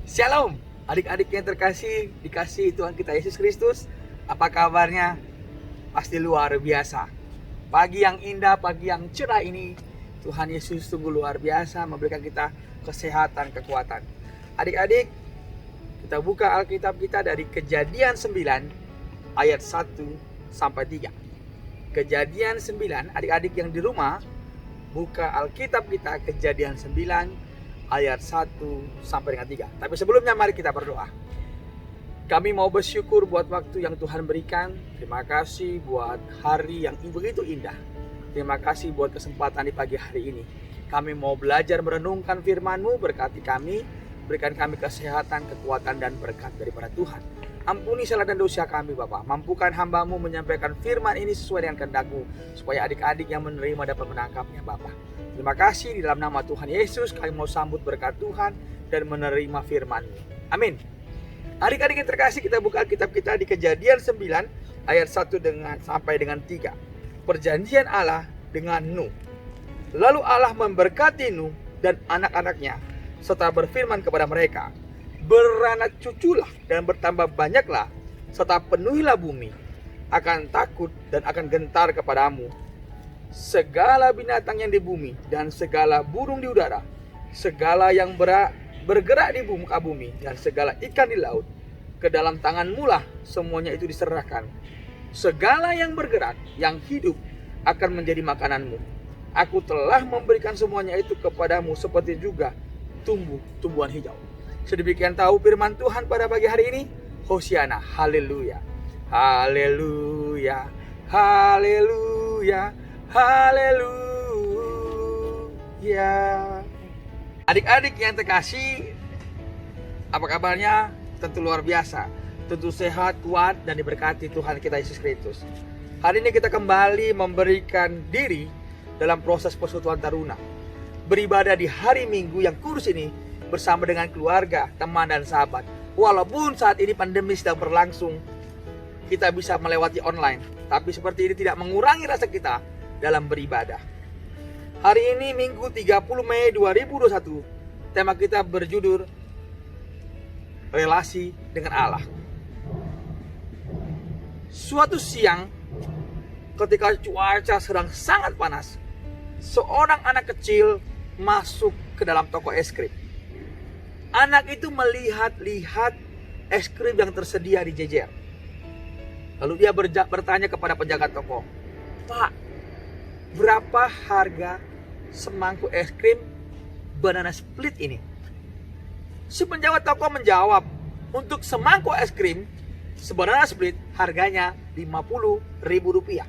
Shalom, adik-adik yang terkasih, dikasih Tuhan kita Yesus Kristus. Apa kabarnya? Pasti luar biasa. Pagi yang indah, pagi yang cerah ini, Tuhan Yesus sungguh luar biasa memberikan kita kesehatan, kekuatan. Adik-adik, kita buka Alkitab kita dari Kejadian 9 ayat 1 sampai 3. Kejadian 9, adik-adik yang di rumah, buka Alkitab kita Kejadian 9 ayat 1 sampai dengan 3. Tapi sebelumnya mari kita berdoa. Kami mau bersyukur buat waktu yang Tuhan berikan. Terima kasih buat hari yang begitu indah. Terima kasih buat kesempatan di pagi hari ini. Kami mau belajar merenungkan firman-Mu, berkati kami, berikan kami kesehatan, kekuatan, dan berkat daripada Tuhan. Ampuni salah dan dosa kami Bapa. Mampukan hamba-Mu menyampaikan firman ini sesuai dengan kehendak-Mu, supaya adik-adik yang menerima dapat menangkapnya Bapa. Terima kasih, di dalam nama Tuhan Yesus kami mau sambut berkat Tuhan dan menerima firman-Mu. Amin. Adik-adik yang terkasih, kita buka Alkitab kita di Kejadian 9 ayat 1 sampai dengan 3. Perjanjian Allah dengan Nuh. Lalu Allah memberkati Nuh dan anak-anaknya serta berfirman kepada mereka, beranak cuculah dan bertambah banyaklah, serta penuhilah bumi, akan takut dan akan gentar kepadamu segala binatang yang di bumi dan segala burung di udara, segala yang bergerak di muka bumi dan segala ikan di laut. Ke dalam tanganmu lah semuanya itu diserahkan. Segala yang bergerak, yang hidup akan menjadi makananmu. Aku telah memberikan semuanya itu kepadamu seperti juga tumbuh-tumbuhan hijau. Sedemikian tahu firman Tuhan pada pagi hari ini. Hosiana, haleluya, haleluya, haleluya, haleluya. Adik-adik yang terkasih, apa kabarnya? Tentu luar biasa, tentu sehat, kuat, dan diberkati Tuhan kita Yesus Kristus. Hari ini kita kembali memberikan diri dalam proses persekutuan taruna, beribadah di hari Minggu yang kudus ini bersama dengan keluarga, teman, dan sahabat. Walaupun saat ini pandemi sedang berlangsung, kita bisa melewati online, tapi seperti ini tidak mengurangi rasa kita dalam beribadah. Hari ini Minggu 30 Mei 2021, tema kita berjudul relasi dengan Allah. Suatu siang ketika cuaca sedang sangat panas, seorang anak kecil masuk ke dalam toko es krim. Anak itu melihat-lihat es krim yang tersedia di jejer. Lalu dia bertanya kepada penjaga toko, "Pak, berapa harga semangkuk es krim banana split ini?" Si penjaga toko menjawab, "Untuk semangkuk es krim sebanana split harganya Rp50.000.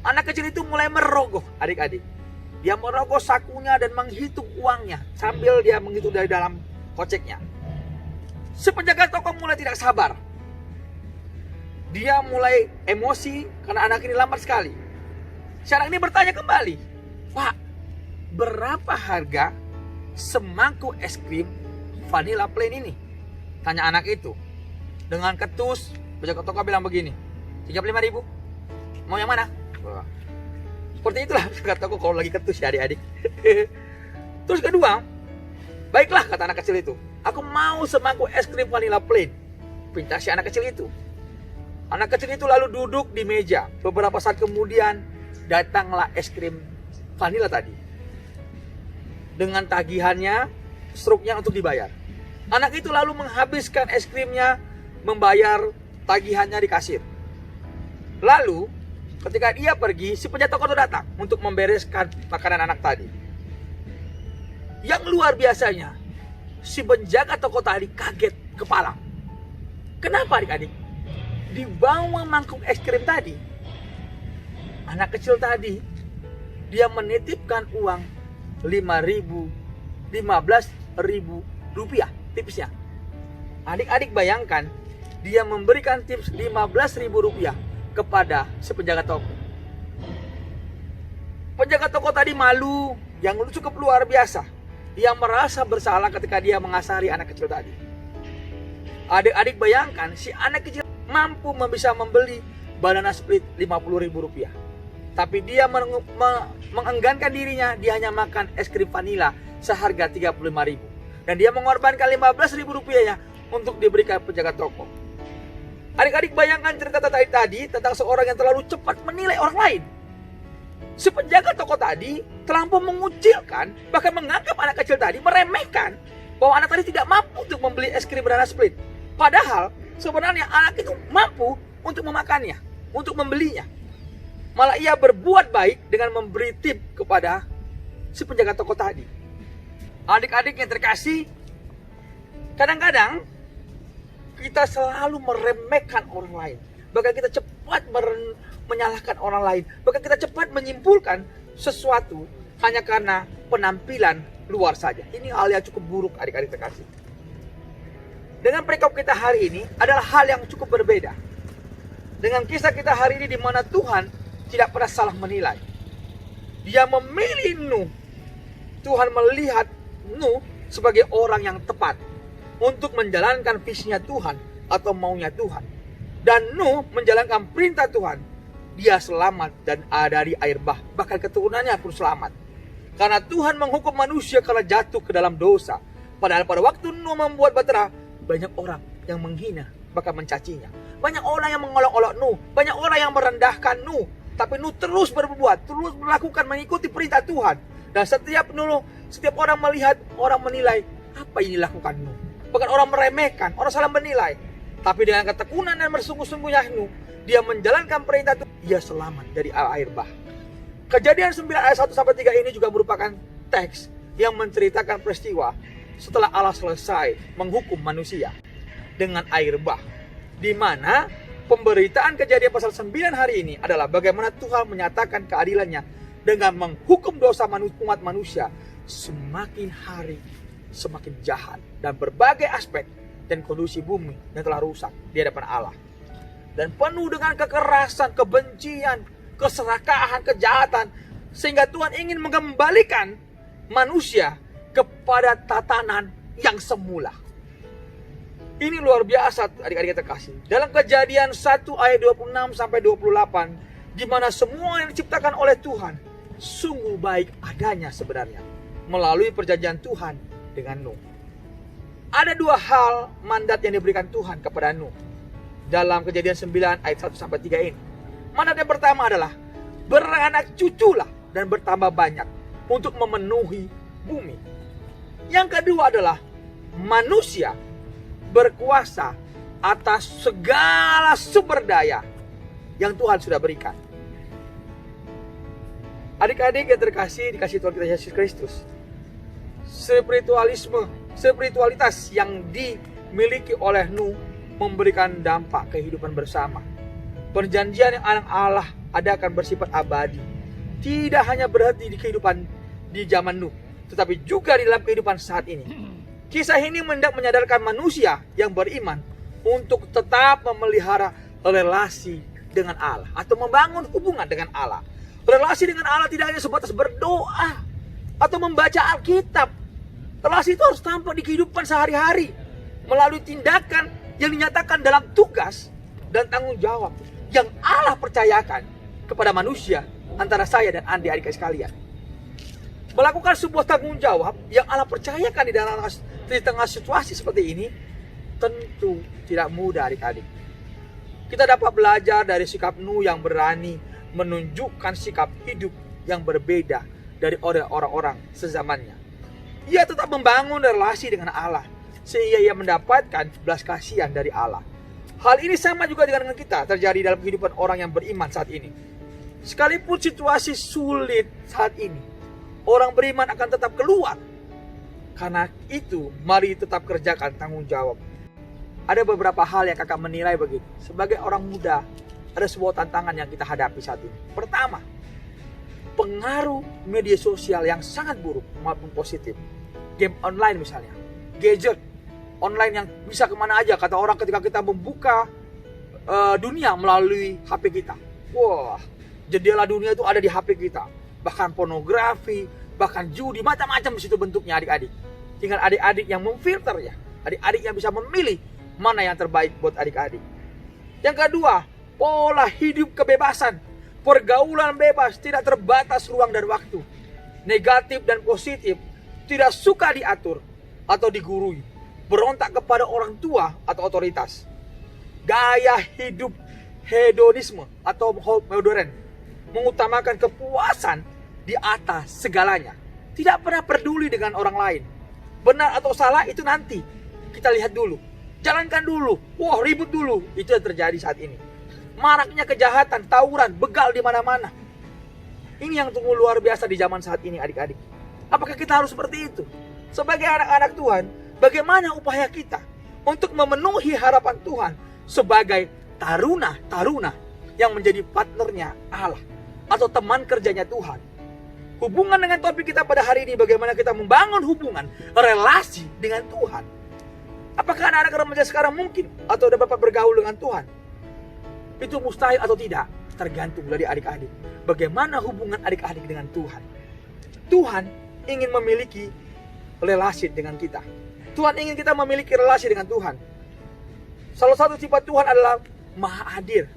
Anak kecil itu mulai merogoh, adik-adik. Dia merogoh sakunya dan menghitung uangnya sambil dia menghitung dari dalam koceknya. Si penjaga toko mulai tidak sabar. Dia mulai emosi karena anak ini lambat sekali. Si anak ini bertanya kembali, "Pak, berapa harga semangkuk es krim vanilla plain ini?" Tanya anak itu. Dengan ketus, penjaga toko bilang begini, 35.000. Mau yang mana? Wah. Seperti itulah penjaga toko kalau lagi ketus ya adik-adik. Terus kedua, baiklah kata anak kecil itu, "Aku mau semangkuk es krim vanilla plain." Pinta si anak kecil itu. Anak kecil itu lalu duduk di meja. Beberapa saat kemudian datanglah es krim vanilla tadi. Dengan tagihannya, struknya untuk dibayar. Anak itu lalu menghabiskan es krimnya, membayar tagihannya di kasir. Lalu, ketika dia pergi, si penjaga toko itu datang untuk membereskan makanan anak tadi. Yang luar biasanya, si penjaga toko tadi kaget kepala. Kenapa adik-adik? Di bawah mangkuk es krim tadi, anak kecil tadi, dia menitipkan uang 15.000 rupiah tipsnya. Adik-adik bayangkan, dia memberikan tips 15.000 rupiah kepada si penjaga toko. Penjaga toko tadi malu, yang cukup luar biasa. Dia merasa bersalah ketika dia mengasari anak kecil tadi. Adik-adik bayangkan, si anak kecil mampu bisa membeli banana split 50.000 rupiah. Tapi dia mengenggankan dirinya, dia hanya makan es krim vanila seharga 35.000. Dan dia mengorbankan 15.000 rupiahnya untuk diberikan penjaga toko. Adik-adik bayangkan cerita tadi tentang seorang yang terlalu cepat menilai orang lain. Si penjaga toko tadi terlampau mengucilkan, bahkan menganggap anak kecil tadi, meremehkan bahwa anak tadi tidak mampu untuk membeli es krim banana split. Padahal sebenarnya anak itu mampu untuk memakannya, untuk membelinya. Malah ia berbuat baik dengan memberi tip kepada si penjaga toko tadi. Adik-adik yang terkasih, kadang-kadang kita selalu meremehkan orang lain. Bahkan kita cepat menyalahkan orang lain. Bahkan kita cepat menyimpulkan sesuatu hanya karena penampilan luar saja. Ini hal yang cukup buruk, adik-adik terkasih. Dengan perikop kita hari ini adalah hal yang cukup berbeda. Dengan kisah kita hari ini di mana Tuhan tidak pernah salah menilai. Dia memilih Nuh. Tuhan melihat Nuh sebagai orang yang tepat untuk menjalankan visinya Tuhan atau maunya Tuhan. Dan Nuh menjalankan perintah Tuhan. Dia selamat dan ada di air bah. Bahkan keturunannya pun selamat. Karena Tuhan menghukum manusia karena jatuh ke dalam dosa. Padahal pada waktu Nuh membuat bahtera, banyak orang yang menghina, bahkan mencacinya. Banyak orang yang mengolok-olok Nuh. Banyak orang yang merendahkan Nuh. Tapi Nuh terus berbuat, terus melakukan, mengikuti perintah Tuhan. Dan setiap orang melihat, orang menilai, apa yang dilakukan Nuh. Bahkan orang meremehkan, orang salah menilai. Tapi dengan ketekunan dan bersungguh-sungguhnya Nuh, dia menjalankan perintah Tuhan, dia selamat dari air bah. Kejadian 9 ayat 1-3 ini juga merupakan teks yang menceritakan peristiwa setelah Allah selesai menghukum manusia dengan air bah. Di mana pemberitaan kejadian pasal 9 hari ini adalah bagaimana Tuhan menyatakan keadilannya dengan menghukum dosa umat manusia semakin hari semakin jahat dan berbagai aspek dan kondisi bumi yang telah rusak di hadapan Allah dan penuh dengan kekerasan, kebencian, keserakahan, kejahatan, sehingga Tuhan ingin mengembalikan manusia kepada tatanan yang semula. Ini luar biasa, adik-adik terkasih. Dalam Kejadian 1 ayat 26-28, di mana semua yang diciptakan oleh Tuhan sungguh baik adanya sebenarnya melalui perjanjian Tuhan dengan Nuh. Ada dua hal mandat yang diberikan Tuhan kepada Nuh dalam Kejadian 9 ayat 1-3 ini. Mandat yang pertama adalah beranak cuculah dan bertambah banyak untuk memenuhi bumi. Yang kedua adalah manusia berkuasa atas segala sumber daya yang Tuhan sudah berikan. Adik-adik yang terkasih, dikasih Tuhan kita Yesus Kristus, spiritualitas yang dimiliki oleh Nuh memberikan dampak kehidupan bersama. Perjanjian yang Allah adakan bersifat abadi, tidak hanya berhenti di kehidupan di zaman Nuh, tetapi juga di dalam kehidupan saat ini. Kisah ini hendak menyadarkan manusia yang beriman untuk tetap memelihara relasi dengan Allah atau membangun hubungan dengan Allah. Relasi dengan Allah tidak hanya sebatas berdoa atau membaca Alkitab. Relasi itu harus tampak di kehidupan sehari-hari melalui tindakan yang dinyatakan dalam tugas dan tanggung jawab yang Allah percayakan kepada manusia antara saya dan adik-adik sekalian. Melakukan sebuah tanggung jawab yang Allah percayakan di tengah situasi seperti ini tentu tidak mudah, adik-adik. Kita dapat belajar dari sikap Nuh yang berani menunjukkan sikap hidup yang berbeda dari orang-orang sezamannya. Ia tetap membangun relasi dengan Allah sehingga ia mendapatkan belas kasihan dari Allah. Hal ini sama juga dengan kita terjadi dalam kehidupan orang yang beriman saat ini. Sekalipun situasi sulit saat ini, orang beriman akan tetap keluar. Karena itu, mari tetap kerjakan tanggung jawab. Ada beberapa hal yang kakak menilai begini. Sebagai orang muda, ada sebuah tantangan yang kita hadapi saat ini. Pertama, pengaruh media sosial yang sangat buruk maupun positif. Game online misalnya, gadget online yang bisa kemana aja. Kata orang ketika kita membuka dunia melalui HP kita. Wah, jendela dunia itu ada di HP kita. Bahkan pornografi, bahkan judi, macam-macam di situ bentuknya, adik-adik. Tinggal adik-adik yang memfilter ya. Adik-adik yang bisa memilih mana yang terbaik buat adik-adik. Yang kedua, pola hidup kebebasan. Pergaulan bebas, tidak terbatas ruang dan waktu. Negatif dan positif, tidak suka diatur. atau digurui, berontak kepada orang tua atau otoritas. Gaya hidup hedonisme atau modern, mengutamakan kepuasan di atas segalanya. Tidak pernah peduli dengan orang lain. Benar atau salah itu nanti kita lihat dulu. Jalankan dulu. Wah, ribut dulu. Itu yang terjadi saat ini. Maraknya kejahatan, tawuran, begal di mana-mana. Ini yang tunggu luar biasa di zaman saat ini, adik-adik. Apakah kita harus seperti itu? Sebagai anak-anak Tuhan, bagaimana upaya kita untuk memenuhi harapan Tuhan sebagai taruna yang menjadi partnernya Allah atau teman kerjanya Tuhan? Hubungan dengan topik kita pada hari ini, bagaimana kita membangun hubungan, relasi dengan Tuhan. Apakah anak-anak remaja sekarang mungkin atau dapat bergaul dengan Tuhan? Itu mustahil atau tidak? Tergantung dari adik-adik. Bagaimana hubungan adik-adik dengan Tuhan? Tuhan ingin memiliki relasi dengan kita. Tuhan ingin kita memiliki relasi dengan Tuhan. Salah satu sifat Tuhan adalah Maha Hadir,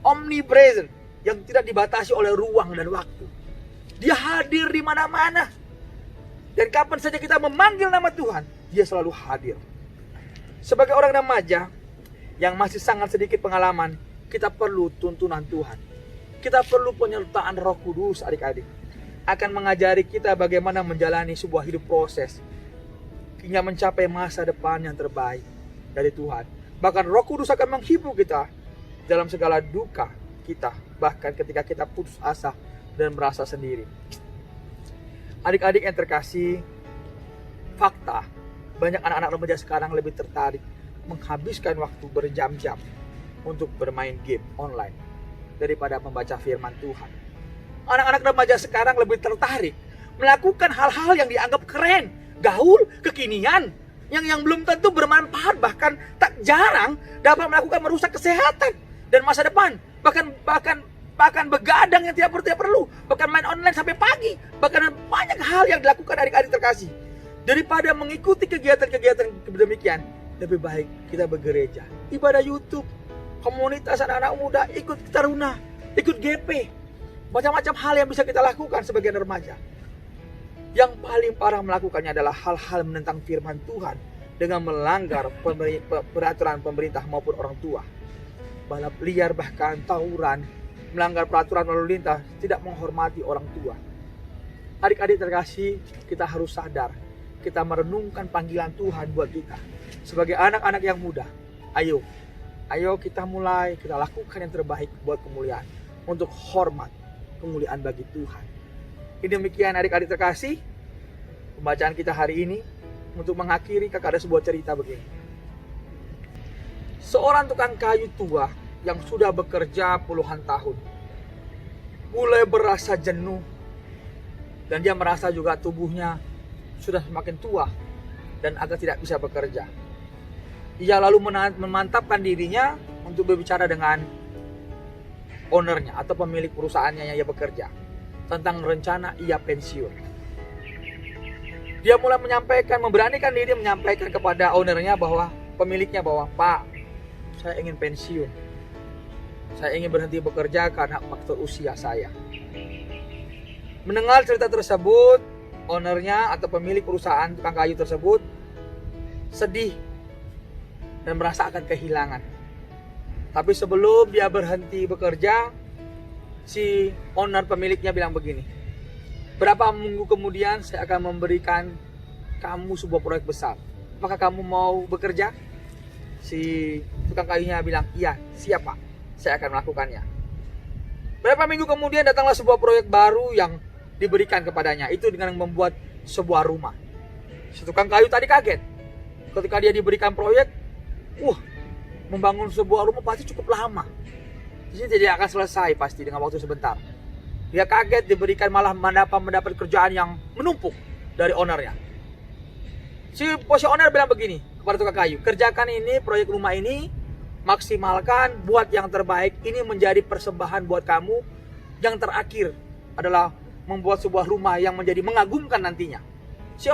omnipresent, yang tidak dibatasi oleh ruang dan waktu. Dia hadir di mana-mana. Dan kapan saja kita memanggil nama Tuhan, Dia selalu hadir. Sebagai orang remaja yang masih sangat sedikit pengalaman, kita perlu tuntunan Tuhan. Kita perlu penyertaan Roh Kudus, adik-adik. Akan mengajari kita bagaimana menjalani sebuah hidup proses hingga mencapai masa depan yang terbaik dari Tuhan. Bahkan Roh Kudus akan menghibur kita dalam segala duka kita, bahkan ketika kita putus asa dan merasa sendiri. Adik-adik yang terkasih, fakta banyak anak-anak remaja sekarang lebih tertarik menghabiskan waktu berjam-jam untuk bermain game online daripada membaca firman Tuhan. Anak-anak remaja sekarang lebih tertarik melakukan hal-hal yang dianggap keren, gaul, kekinian, yang belum tentu bermanfaat, bahkan tak jarang dapat melakukan merusak kesehatan dan masa depan, bahkan begadang yang tidak perlu, bahkan main online sampai pagi, bahkan banyak hal yang dilakukan adik-adik terkasih. Daripada mengikuti kegiatan-kegiatan demikian, lebih baik kita bergereja, ibadah YouTube, komunitas anak-anak muda, ikut taruna, ikut GP, macam-macam hal yang bisa kita lakukan sebagai remaja. Yang paling parah melakukannya adalah hal-hal menentang firman Tuhan dengan melanggar peraturan pemerintah maupun orang tua. Balap liar, bahkan tawuran, melanggar peraturan lalu lintas, tidak menghormati orang tua. Adik-adik terkasih, kita harus sadar, kita merenungkan panggilan Tuhan buat kita sebagai anak-anak yang muda. Ayo kita mulai, kita lakukan yang terbaik buat kemuliaan, untuk hormat, kemuliaan bagi Tuhan. Ini demikian adik-adik terkasih, pembacaan kita hari ini. Untuk mengakhiri, kakak ada sebuah cerita begini. Seorang tukang kayu tua yang sudah bekerja puluhan tahun mulai berasa jenuh, dan dia merasa juga tubuhnya sudah semakin tua dan agak tidak bisa bekerja. Ia lalu memantapkan dirinya untuk berbicara dengan ownernya atau pemilik perusahaannya yang ia bekerja tentang rencana ia pensiun. Dia mulai memberanikan diri menyampaikan kepada ownernya bahwa, pemiliknya bahwa, Pak, saya ingin pensiun. Saya ingin berhenti bekerja karena faktor usia saya. Mendengar cerita tersebut, ownernya atau pemilik perusahaan tukang kayu tersebut sedih dan merasa akan kehilangan. Tapi sebelum dia berhenti bekerja, si owner pemiliknya bilang begini, berapa minggu kemudian saya akan memberikan kamu sebuah proyek besar. Apakah kamu mau bekerja? Si tukang kayunya bilang, iya, siap Pak, saya akan melakukannya. Berapa minggu kemudian datanglah sebuah proyek baru yang diberikan kepadanya. Itu dengan membuat sebuah rumah. Si tukang kayu tadi kaget. Ketika dia diberikan proyek, membangun sebuah rumah pasti cukup lama. Di sini tidak akan selesai pasti dengan waktu sebentar. Dia kaget diberikan malah mendapat kerjaan yang menumpuk dari ownernya. Si owner bilang begini kepada tukang kayu, kerjakan ini, proyek rumah ini, maksimalkan, buat yang terbaik. Ini menjadi persembahan buat kamu. Yang terakhir adalah membuat sebuah rumah yang menjadi mengagumkan nantinya. Si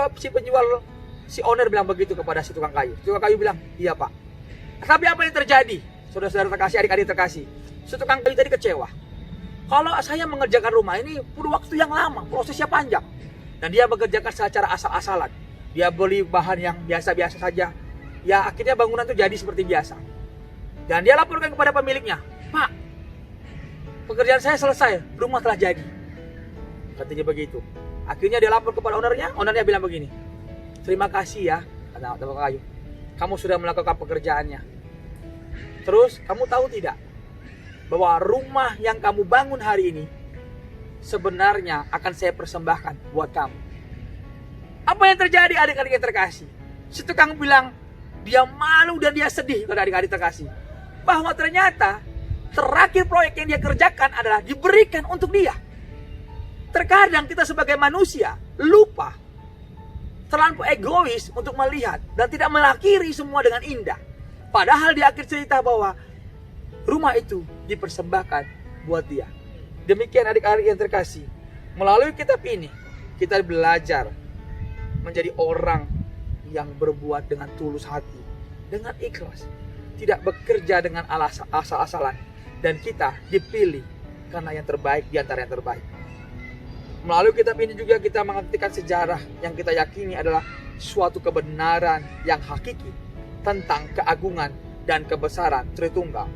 owner bilang begitu kepada si tukang kayu. Tukang kayu bilang, iya Pak. Tapi apa yang terjadi? Saudara-saudara terkasih, adik-adik terkasih, si tukang kayu tadi kecewa. Kalau saya mengerjakan rumah ini perlu waktu yang lama, prosesnya panjang. Dan dia mengerjakan secara asal-asalan. Dia beli bahan yang biasa-biasa saja. Ya akhirnya bangunan itu jadi seperti biasa. Dan dia laporkan kepada pemiliknya, "Pak, pekerjaan saya selesai, rumah telah jadi." Katanya begitu. Akhirnya dia lapor kepada ownernya bilang begini, "Terima kasih ya, kata tukang kayu. Kamu sudah melakukan pekerjaannya. Terus kamu tahu tidak bahwa rumah yang kamu bangun hari ini sebenarnya akan saya persembahkan buat kamu." Apa yang terjadi adik-adik yang terkasih? Si tukang bilang dia malu dan dia sedih kepada adik-adik terkasih. Bahwa ternyata terakhir proyek yang dia kerjakan adalah diberikan untuk dia. Terkadang kita sebagai manusia lupa, terlalu egois untuk melihat dan tidak mengakhiri semua dengan indah. Padahal di akhir cerita bahwa rumah itu dipersembahkan buat dia. Demikian adik-adik yang terkasih, melalui kitab ini kita belajar menjadi orang yang berbuat dengan tulus hati, dengan ikhlas, tidak bekerja dengan asal-asalan, dan kita dipilih karena yang terbaik di antara yang terbaik. Melalui kitab ini juga kita mengartikan sejarah yang kita yakini adalah suatu kebenaran yang hakiki tentang keagungan dan kebesaran Tritunggal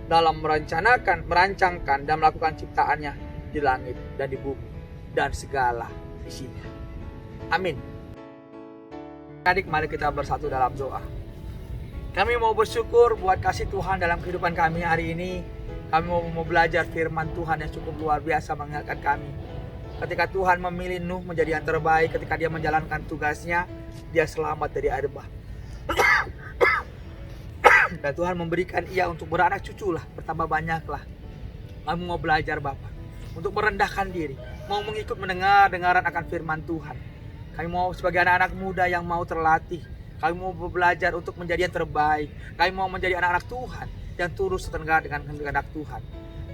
dalam merancangkan dan melakukan ciptaannya di langit dan di bumi dan segala isinya. Amin. Adik, mari kita bersatu dalam doa. Kami mau bersyukur buat kasih Tuhan dalam kehidupan kami hari ini. Kami mau belajar firman Tuhan yang cukup luar biasa mengingatkan kami. Ketika Tuhan memilih Nuh menjadi yang terbaik, ketika dia menjalankan tugasnya, dia selamat dari air bah. Dan Tuhan memberikan ia untuk beranak cucu lah, bertambah banyaklah. Kami mau belajar Bapa, untuk merendahkan diri, mau mengikut dengaran akan firman Tuhan. Kami mau sebagai anak-anak muda yang mau terlatih. Kami mau belajar untuk menjadi yang terbaik. Kami mau menjadi anak-anak Tuhan yang tulus setenggak dengan kehendak Tuhan.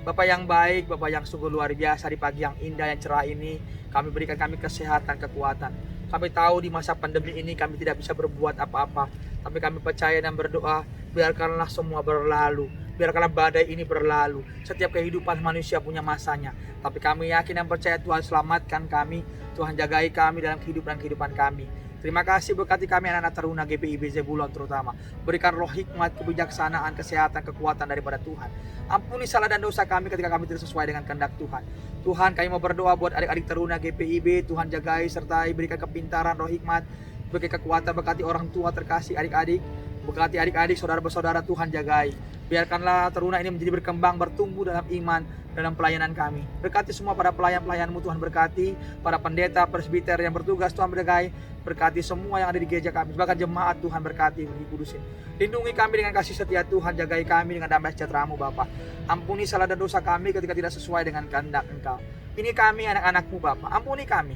Bapak yang baik, Bapak yang sungguh luar biasa, di pagi yang indah yang cerah ini, kami berikan kami kesehatan, kekuatan. Kami tahu di masa pandemi ini kami tidak bisa berbuat apa-apa, tapi kami percaya dan berdoa, biarkanlah semua berlalu. Biarkanlah badai ini berlalu. Setiap kehidupan manusia punya masanya, tapi kami yakin dan percaya Tuhan selamatkan kami. Tuhan jagai kami dalam kehidupan kami. Terima kasih, berkati kami anak-anak taruna GPIB Zebulon terutama. Berikan roh hikmat, kebijaksanaan, kesehatan, kekuatan daripada Tuhan. Ampuni salah dan dosa kami ketika kami tidak sesuai dengan kehendak Tuhan. Tuhan, kami mau berdoa buat adik-adik taruna GPIB. Tuhan jagai sertai, berikan kepintaran, roh hikmat, berikan kekuatan, berkati orang tua terkasih adik-adik. Berkati adik-adik, saudara-saudara, Tuhan jagai. Biarkanlah taruna ini menjadi berkembang, bertumbuh dalam iman, dalam pelayanan kami. Berkati semua para pelayan-pelayan-Mu, Tuhan berkati. Para pendeta, presbiter yang bertugas, Tuhan berkati. Berkati semua yang ada di gereja kami. Bahkan jemaat, Tuhan berkati, dikudusin. Lindungi kami dengan kasih setia Tuhan. Jagai kami dengan damai sejahtera-Mu Bapa. Ampuni salah dan dosa kami ketika tidak sesuai dengan kehendak Engkau. Ini kami anak-anak-Mu Bapa. Ampuni kami.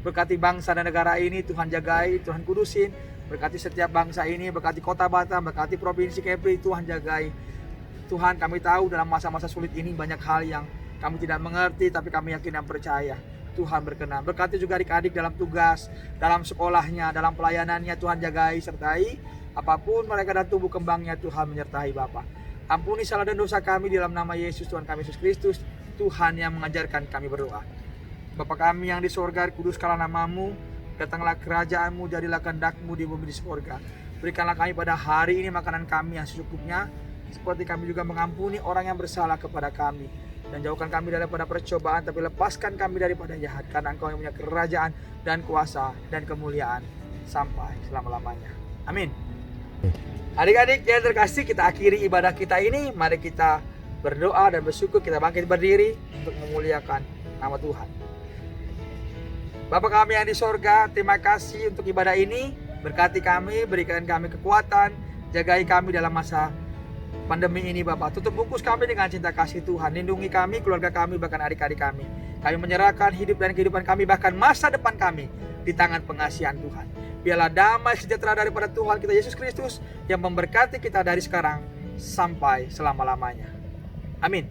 Berkati bangsa dan negara ini, Tuhan jagai, Tuhan kudusin. Berkati setiap bangsa ini, berkati kota Batam, berkati provinsi Kepri, Tuhan jagai. Tuhan, kami tahu dalam masa-masa sulit ini banyak hal yang kami tidak mengerti, tapi kami yakin dan percaya Tuhan berkenan. Berkati juga adik-adik dalam tugas, dalam sekolahnya, dalam pelayanannya, Tuhan jagai, sertai. Apapun mereka dan tumbuh kembangnya, Tuhan menyertai Bapa. Ampuni salah dan dosa kami dalam nama Yesus, Tuhan kami Yesus Kristus, Tuhan yang mengajarkan kami berdoa. Bapa kami yang di sorga, kuduskanlah nama-Mu, datanglah kerajaan-Mu, jadilah kehendak-Mu di bumi di sorga. Berikanlah kami pada hari ini makanan kami yang secukupnya, seperti kami juga mengampuni orang yang bersalah kepada kami. Dan jauhkan kami daripada percobaan, tapi lepaskan kami daripada jahat, karena Engkau yang punya kerajaan dan kuasa dan kemuliaan sampai selama-lamanya. Amin. Adik-adik yang terkasih, kita akhiri ibadah kita ini. Mari kita berdoa dan bersyukur. Kita bangkit berdiri untuk memuliakan nama Tuhan. Bapa kami yang di sorga, terima kasih untuk ibadah ini. Berkati kami, berikan kami kekuatan, jagai kami dalam masa pandemi ini Bapak. Tutup bungkus kami dengan cinta kasih Tuhan. Lindungi kami, keluarga kami, bahkan adik-adik kami. Kami menyerahkan hidup dan kehidupan kami, bahkan masa depan kami di tangan pengasihan Tuhan. Biarlah damai sejahtera daripada Tuhan kita Yesus Kristus yang memberkati kita dari sekarang sampai selama-lamanya. Amin.